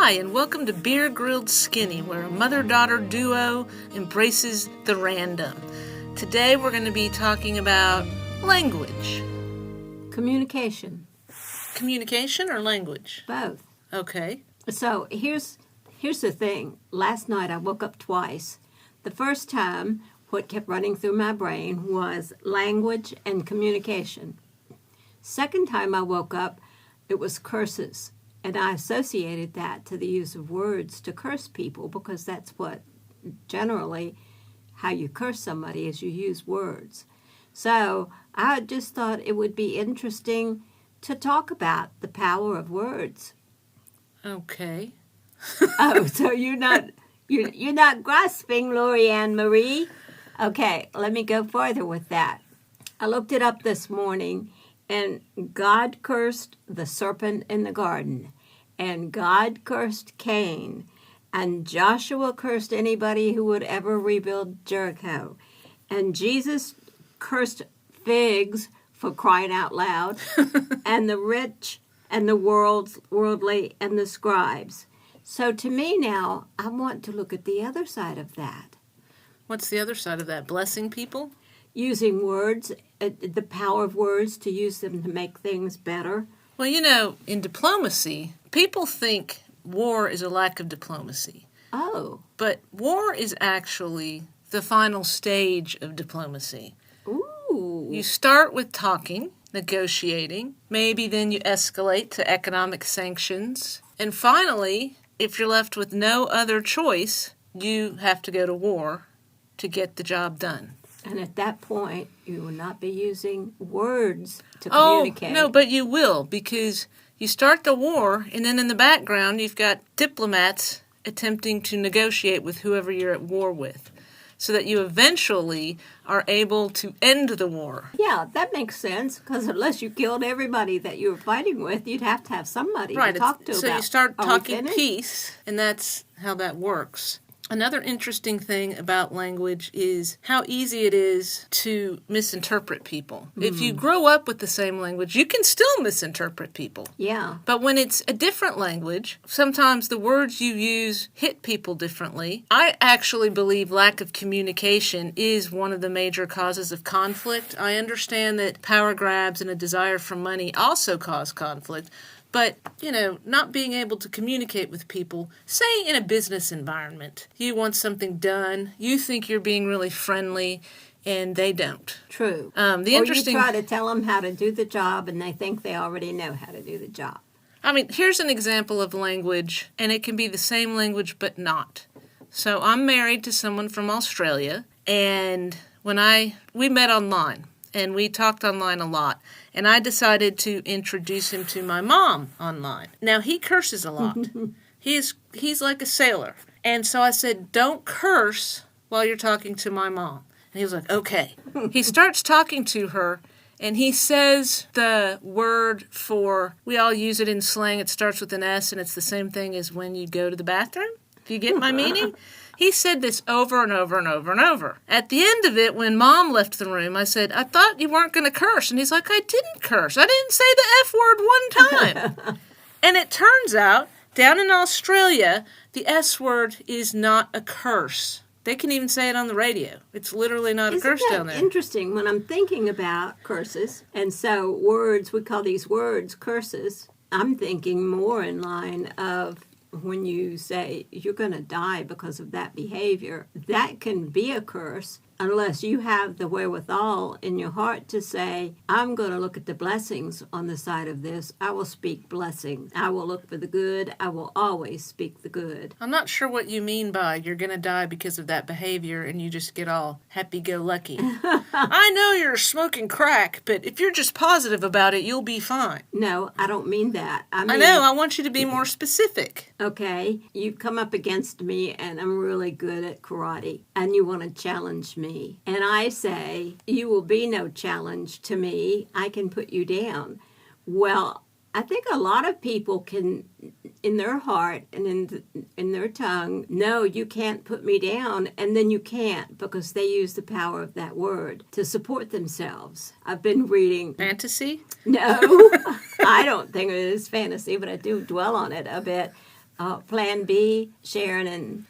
Hi, and welcome to Beer Grilled Skinny, where a mother-daughter duo embraces the random. Today we're going to be talking about language. Communication. Communication or language? Both. Okay. So here's the thing. Last night I woke up twice. The first time, what kept running through my brain was language and communication. Second time I woke up, it was curses. And I associated that to the use of words to curse people because that's what generally how you curse somebody is you use words. So I just thought it would be interesting to talk about the power of words. Okay. Oh, so you're not grasping, Lori Ann Marie? Okay, let me go further with that. I looked it up this morning, and God cursed the serpent in the garden, and God cursed Cain, and Joshua cursed anybody who would ever rebuild Jericho, and Jesus cursed figs for crying out loud, and the rich and the worldly and the scribes. So to me now, I want to look at the other side of that. What's the other side of that? Blessing people? Using words, the power of words to use them to make things better. Well, in diplomacy, people think war is a lack of diplomacy. Oh. But war is actually the final stage of diplomacy. Ooh. You start with talking, negotiating, maybe then you escalate to economic sanctions, and finally, if you're left with no other choice, you have to go to war to get the job done. And at that point, you will not be using words to communicate. Oh, no, but you will, because you start the war, and then in the background, you've got diplomats attempting to negotiate with whoever you're at war with, so that you eventually are able to end the war. Yeah, that makes sense, because unless you killed everybody that you were fighting with, you'd have to have somebody to talk to so about. You start Are talking peace, and that's how that works. Another interesting thing about language is how easy it is to misinterpret people. If you grow up with the same language, you can still misinterpret people. Yeah. But when it's a different language, sometimes the words you use hit people differently. I actually believe lack of communication is one of the major causes of conflict. I understand that power grabs and a desire for money also cause conflict. But, not being able to communicate with people, say in a business environment, you want something done, you think you're being really friendly, and they don't. True. You try to tell them how to do the job, and they think they already know how to do the job. Here's an example of language, and it can be the same language but not. So I'm married to someone from Australia, and we met online. And we talked online a lot. And I decided to introduce him to my mom online. Now, he curses a lot. He's like a sailor. And so I said, don't curse while you're talking to my mom. And he was like, okay. He starts talking to her, and he says the word for, we all use it in slang, it starts with an S, and it's the same thing as when you go to the bathroom. Do you get my meaning? He said this over and over and over and over. At the end of it, when Mom left the room, I said, I thought you weren't going to curse. And he's like, I didn't curse. I didn't say the F word one time. And it turns out, down in Australia, the S word is not a curse. They can even say it on the radio. It's literally not a curse down there. Isn't that interesting when I'm thinking about curses? And so words, we call these words curses. I'm thinking more in line of when you say you're going to die because of that behavior, that can be a curse unless you have the wherewithal in your heart to say, I'm going to look at the blessings on the side of this. I will speak blessing. I will look for the good. I will always speak the good. I'm not sure what you mean by you're going to die because of that behavior and you just get all happy-go-lucky. I know you're smoking crack, but if you're just positive about it, you'll be fine. No, I don't mean that. I know. I want you to be more specific. Okay, you've come up against me and I'm really good at karate and you want to challenge me. And I say, you will be no challenge to me. I can put you down. Well, I think a lot of people can, in their heart and in their tongue, no, you can't put me down, and then you can't because they use the power of that word to support themselves. I've been reading... Fantasy? No, I don't think it is fantasy, but I do dwell on it a bit. Plan B, Sharon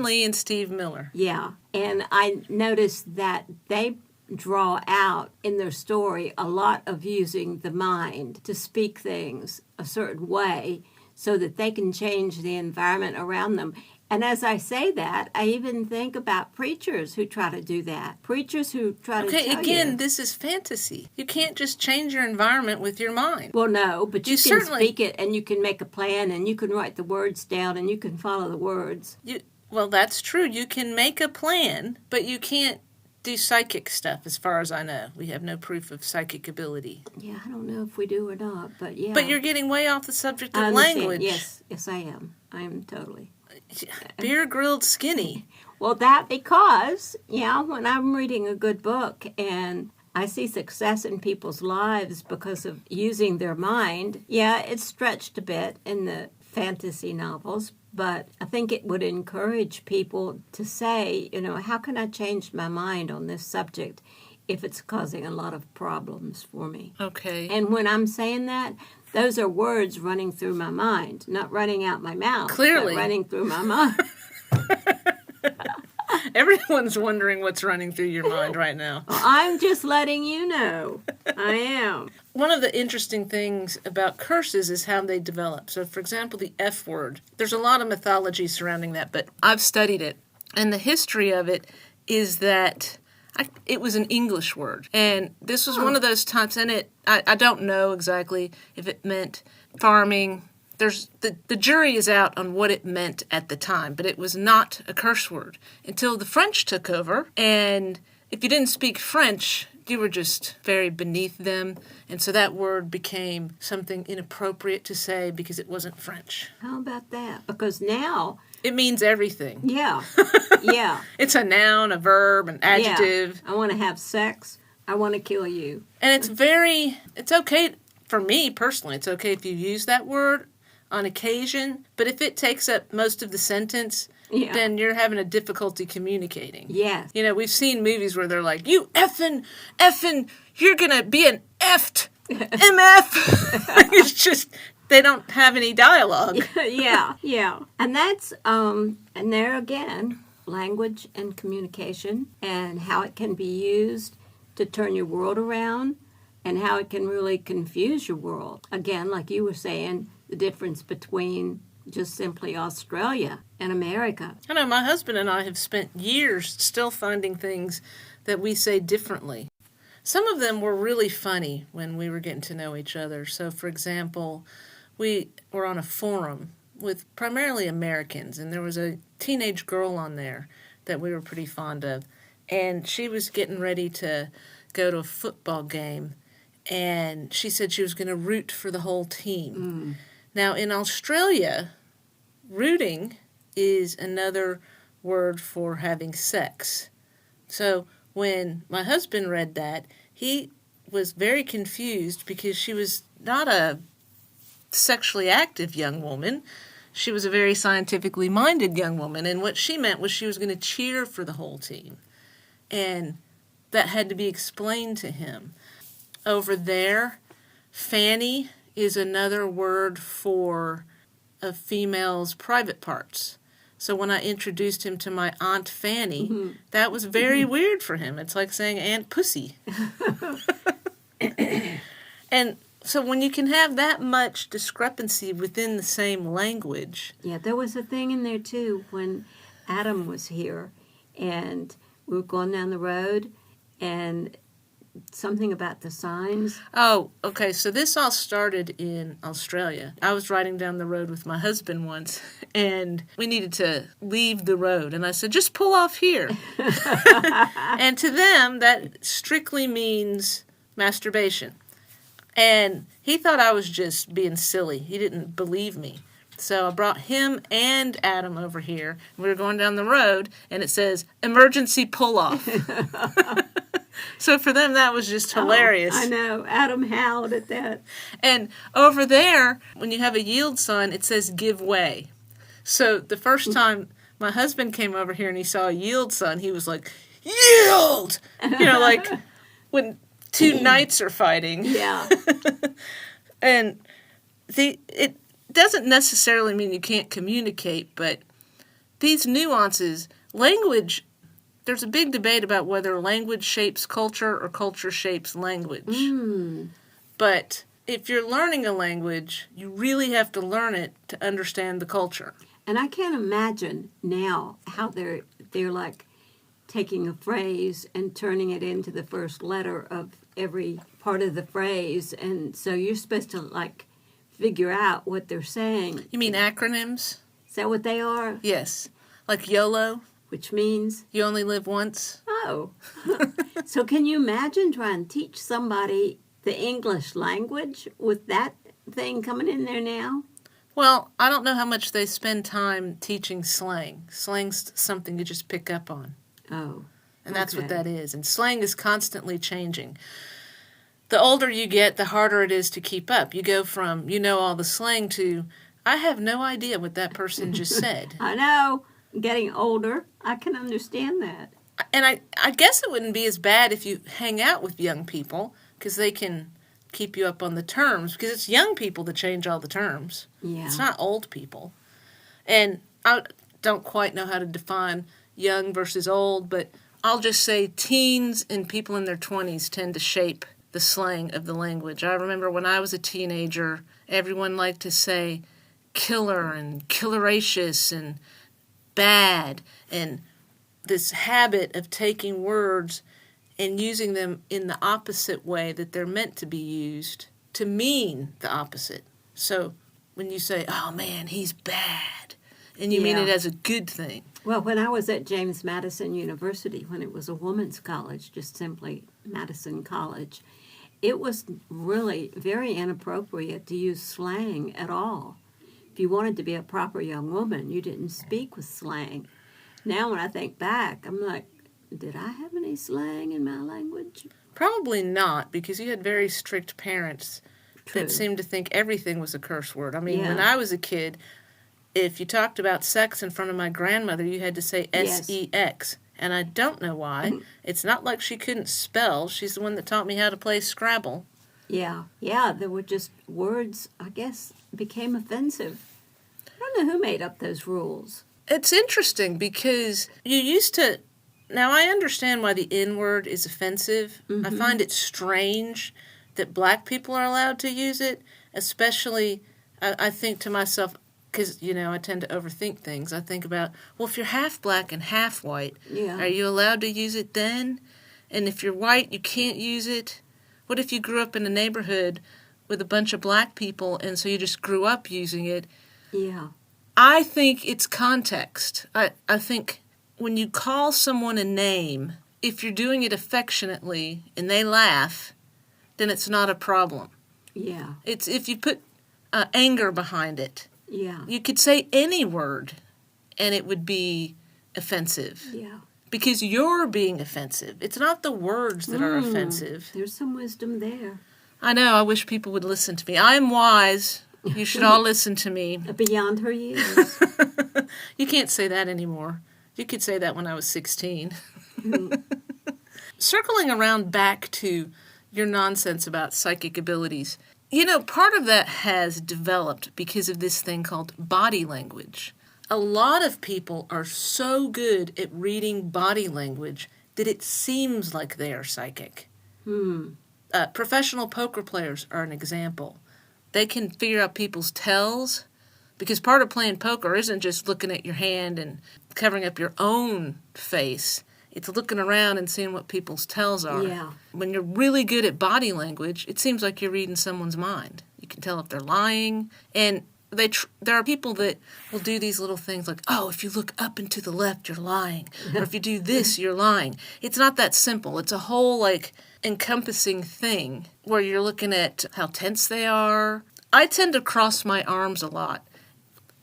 Lee and Steve Miller. yeah. And I noticed that they draw out in their story a lot of using the mind to speak things a certain way so that they can change the environment around them. And as I say that, I even think about preachers who try to do that. Preachers who try to tell Okay, again, you. this is fantasy. You can't just change your environment with your mind. Well, no, but you can certainly speak it and you can make a plan and you can write the words down and you can follow the words. Well, that's true. You can make a plan, but you can't do psychic stuff, as far as I know. We have no proof of psychic ability. Yeah, I don't know if we do or not, but yeah. But you're getting way off the subject I of understand. language. Yes, I am. I am totally. Beer grilled skinny. Well, that because, when I'm reading a good book and I see success in people's lives because of using their mind, it's stretched a bit in the fantasy novels, but I think it would encourage people to say, how can I change my mind on this subject if it's causing a lot of problems for me? Okay. And when I'm saying that, those are words running through my mind, not running out my mouth. Clearly. But running through my mind. Everyone's wondering what's running through your mind right now. Well, I'm just letting you know. I am. One of the interesting things about curses is how they develop. So, for example, the F word. There's a lot of mythology surrounding that, but I've studied it. And the history of it is that it was an English word. And this was one of those times, and I don't know exactly if it meant farming. There's the jury is out on what it meant at the time, but it was not a curse word until the French took over. And if you didn't speak French, you were just very beneath them. And so that word became something inappropriate to say because it wasn't French. How about that? Because now... It means everything. Yeah. It's a noun, a verb, an adjective. Yeah. I want to have sex. I want to kill you. And it's okay, for me personally, it's okay if you use that word on occasion, but if it takes up most of the sentence, then you're having a difficulty communicating. Yes. We've seen movies where they're like, you effing, you're going to be an effed, MF. It's just... They don't have any dialogue. Yeah. And that's, and there again, language and communication and how it can be used to turn your world around and how it can really confuse your world. Again, like you were saying, the difference between just simply Australia and America. I know my husband and I have spent years still finding things that we say differently. Some of them were really funny when we were getting to know each other. So, for example... We were on a forum with primarily Americans, and there was a teenage girl on there that we were pretty fond of. And she was getting ready to go to a football game, and she said she was going to root for the whole team. Now, in Australia, rooting is another word for having sex. So when my husband read that, he was very confused because she was not a sexually active young woman. She was a very scientifically minded young woman, and what she meant was she was going to cheer for the whole team. And that had to be explained to him. Over there, fanny is another word for a female's private parts. So when I introduced him to my Aunt Fanny, that was very weird for him. It's like saying Aunt Pussy. And so when you can have that much discrepancy within the same language... Yeah, there was a thing in there, too, when Adam was here, and we were going down the road, and something about the signs. Oh, okay, so this all started in Australia. I was riding down the road with my husband once, and we needed to leave the road, and I said, just pull off here. And to them, that strictly means masturbation. And he thought I was just being silly. He didn't believe me. So I brought him and Adam over here. We were going down the road, and it says, emergency pull-off. So for them, that was just hilarious. I know. Adam howled at that. And over there, when you have a yield sign, it says give way. So the first time my husband came over here and he saw a yield sign, he was like, yield! Like when... two knights are fighting. Yeah. And it doesn't necessarily mean you can't communicate, but these nuances, language, there's a big debate about whether language shapes culture or culture shapes language. But if you're learning a language, you really have to learn it to understand the culture. And I can't imagine now how they're like taking a phrase and turning it into the first letter of every part of the phrase. And so you're supposed to like figure out what they're saying. You mean acronyms? Is that what they are? Yes. Like YOLO, Which means, you only live once. oh. So can you imagine trying to teach somebody the English language with that thing coming in there now? Well, I don't know how much they spend time teaching slang. Slang's something you just pick up on. Oh. And that's what Okay. that is. And slang is constantly changing. The older you get, the harder it is to keep up. You go from, you know all the slang to, I have no idea what that person just said. I know. Getting older, I can understand that. And I guess it wouldn't be as bad if you hang out with young people, because they can keep you up on the terms, because it's young people that change all the terms. Yeah. It's not old people. And I don't quite know how to define young versus old, but I'll just say teens and people in their 20s tend to shape the slang of the language. I remember when I was a teenager, everyone liked to say killer and killeracious and bad, and this habit of taking words and using them in the opposite way that they're meant to be used to mean the opposite. So when you say, oh man, he's bad, and you mean Yeah. it as a good thing. Well, when I was at James Madison University, when it was a women's college, just simply Madison College, it was really very inappropriate to use slang at all. If you wanted to be a proper young woman, you didn't speak with slang. Now when I think back, I'm like, did I have any slang in my language? Probably not, because you had very strict parents True. that seemed to think everything was a curse word. I mean, Yeah. when I was a kid, if you talked about sex in front of my grandmother, you had to say Yes. sex. And I don't know why. It's not like she couldn't spell. She's the one that taught me how to play Scrabble. Yeah, there were just words, I guess, became offensive. I don't know who made up those rules. It's interesting because you used to... Now, I understand why the N-word is offensive. I find it strange that black people are allowed to use it, especially, I think to myself, because, you know, I tend to overthink things. I think about, well, if you're half black and half white, Yeah. are you allowed to use it then? And if you're white, you can't use it? What if you grew up in a neighborhood with a bunch of black people, and so you just grew up using it? Yeah. I think it's context. I think when you call someone a name, if you're doing it affectionately and they laugh, then it's not a problem. Yeah. It's if you put anger behind it. Yeah. You could say any word and it would be offensive Yeah. because you're being offensive. It's not the words that are offensive. There's some wisdom there. I know. I wish people would listen to me. I am wise. You should all listen to me. Beyond her years. You can't say that anymore. You could say that when I was 16. Circling around back to your nonsense about psychic abilities, you know, part of that has developed because of this thing called body language. A lot of people are so good at reading body language that it seems like they are psychic. Professional poker players are an example. They can figure out people's tells, because part of playing poker isn't just looking at your hand and covering up your own face. It's looking around and seeing what people's tells are. Yeah. When you're really good at body language, it seems like you're reading someone's mind. You can tell if they're lying. And there are people that will do these little things like, oh, if you look up and to the left, you're lying. Or if you do this, you're lying. It's not that simple. It's a whole, like, encompassing thing where you're looking at how tense they are. I tend to cross my arms a lot.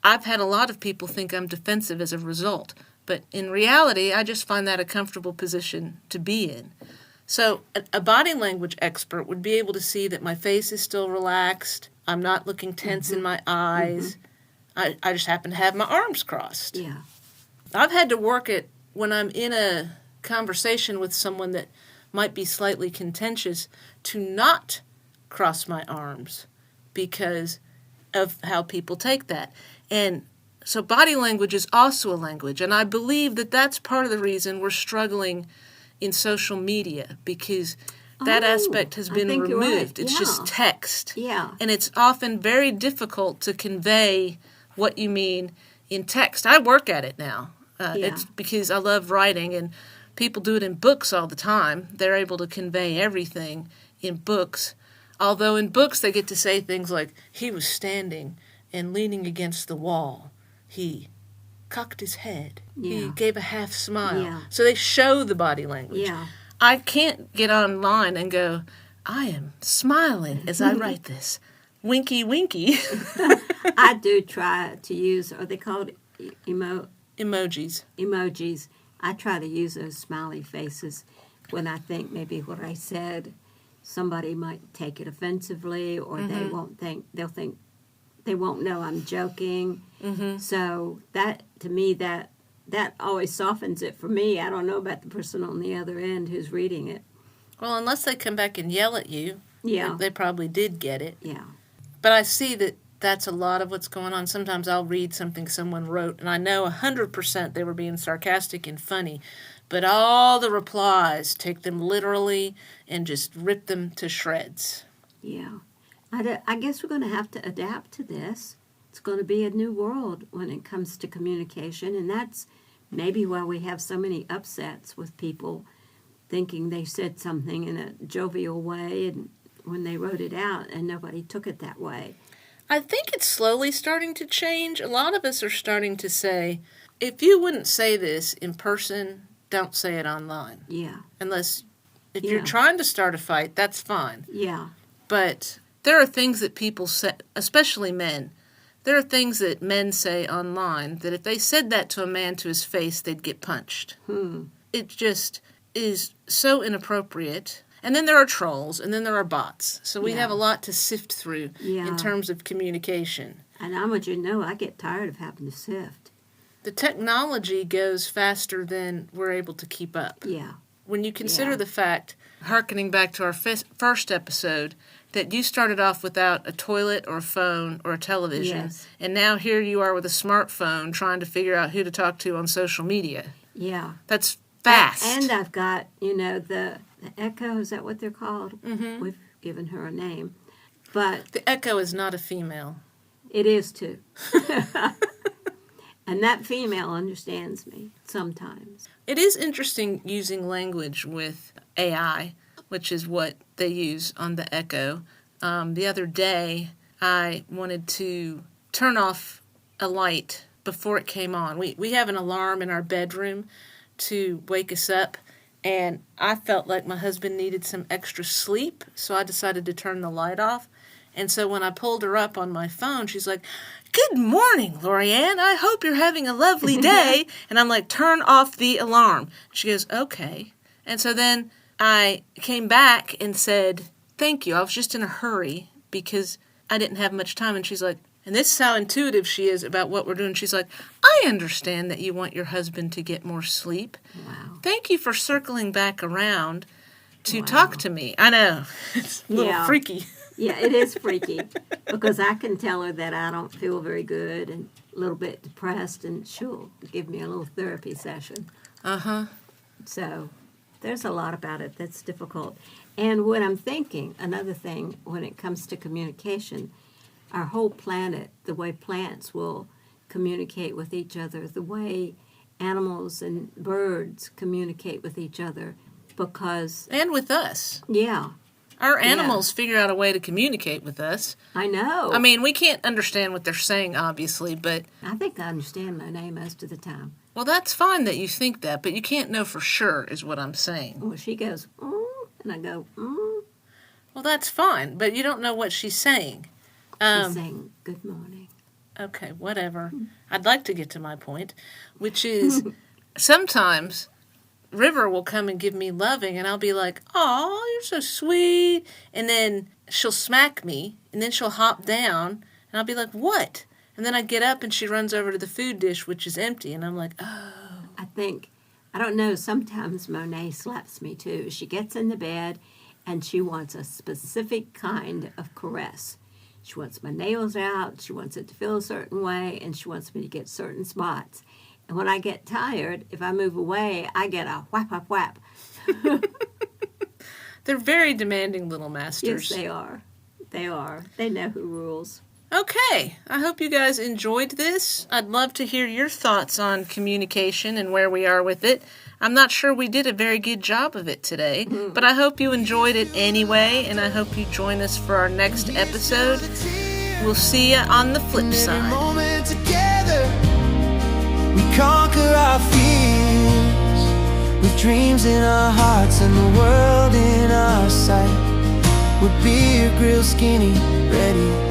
I've had a lot of people think I'm defensive as a result, but in reality, I just find that a comfortable position to be in. So a body language expert would be able to see that my face is still relaxed, I'm not looking tense in my eyes, I just happen to have my arms crossed. Yeah. I've had to work at when I'm in a conversation with someone that might be slightly contentious to not cross my arms, because of how people take that. And so body language is also a language. And I believe that that's part of the reason we're struggling in social media, because that aspect has been removed. Right. It's just text. Yeah. And it's often very difficult to convey what you mean in text. I work at it now. It's because I love writing, and people do it in books all the time. They're able to convey everything in books. Although in books they get to say things like, he was standing and leaning against the wall. He cocked his head. He gave a half smile. Yeah. So they show the body language. Yeah. I can't get online and go, I am smiling as I write this. Winky, winky. I do try to use, are they called Emojis. Emojis. I try to use those smiley faces when I think maybe what I said, somebody might take it offensively, or they'll think, they won't know I'm joking. Mm-hmm. So that, to me, that always softens it for me. I don't know about the person on the other end who's reading it. Well, unless they come back and yell at you, they probably did get it. Yeah. But I see that that's a lot of what's going on. Sometimes I'll read something someone wrote, and I know 100% they were being sarcastic and funny, but all the replies take them literally and just rip them to shreds. Yeah. I guess we're going to have to adapt to this. It's going to be a new world when it comes to communication, and that's maybe why we have so many upsets with people thinking they said something in a jovial way and when they wrote it out and nobody took it that way. I think it's slowly starting to change. A lot of us are starting to say, if you wouldn't say this in person, don't say it online. Yeah. Unless, if you're trying to start a fight, that's fine. Yeah. But there are things that people say, especially men, there are things that men say online that if they said that to a man to his face, they'd get punched. It just is so inappropriate. And then there are trolls, and then there are bots. So we have a lot to sift through in terms of communication. And I want you to know, I get tired of having to sift. The technology goes faster than we're able to keep up. Yeah. When you consider the fact, hearkening back to our first episode, that you started off without a toilet or a phone or a television, and now here you are with a smartphone trying to figure out who to talk to on social media. Yeah. That's fast. And I've got, the Echo, is that what they're called? Mm-hmm. We've given her a name. But the Echo is not a female. It is too. And that female understands me sometimes. It is interesting using language with AI, which is what they use on the Echo. The other day, I wanted to turn off a light before it came on. We have an alarm in our bedroom to wake us up, and I felt like my husband needed some extra sleep, so I decided to turn the light off. And so when I pulled her up on my phone, she's like, "Good morning, Lorianne. I hope you're having a lovely day." And I'm like, "Turn off the alarm." She goes, "Okay." And so then I came back and said, "Thank you. I was just in a hurry because I didn't have much time." And she's like, and this is how intuitive she is about what we're doing. She's like, "I understand that you want your husband to get more sleep. Wow. Thank you for circling back around to talk to me." I know. It's a little freaky. Yeah, it is freaky because I can tell her that I don't feel very good and a little bit depressed, and she'll give me a little therapy session. Uh-huh. So there's a lot about it that's difficult. And what I'm thinking, another thing when it comes to communication, our whole planet, the way plants will communicate with each other, the way animals and birds communicate with each other, because... And with us. Yeah. Our animals figure out a way to communicate with us. I know. I mean, we can't understand what they're saying, obviously, but... I think I understand my name most of the time. Well, that's fine that you think that, but you can't know for sure, is what I'm saying. Well, she goes, and I go, Well, that's fine, but you don't know what she's saying. She's saying, "Good morning." Okay, whatever. I'd like to get to my point, which is sometimes River will come and give me loving, and I'll be like, "Oh, you're so sweet." And then she'll smack me, and then she'll hop down, and I'll be like, "What?" And then I get up, and she runs over to the food dish, which is empty, and I'm like, "Oh." I don't know, sometimes Monet slaps me too. She gets in the bed, and she wants a specific kind of caress. She wants my nails out. She wants it to feel a certain way, and she wants me to get certain spots. And when I get tired, if I move away, I get a whap, whap, whap. They're very demanding little masters. Yes, they are. They are. They know who rules. Okay, I hope you guys enjoyed this. I'd love to hear your thoughts on communication and where we are with it. I'm not sure we did a very good job of it today, but I hope you enjoyed it anyway, and I hope you join us for our next episode. We'll see you on the flip side. Moment together, we conquer our fears, with dreams in our hearts and the world in our sight. We're beer grill skinny, ready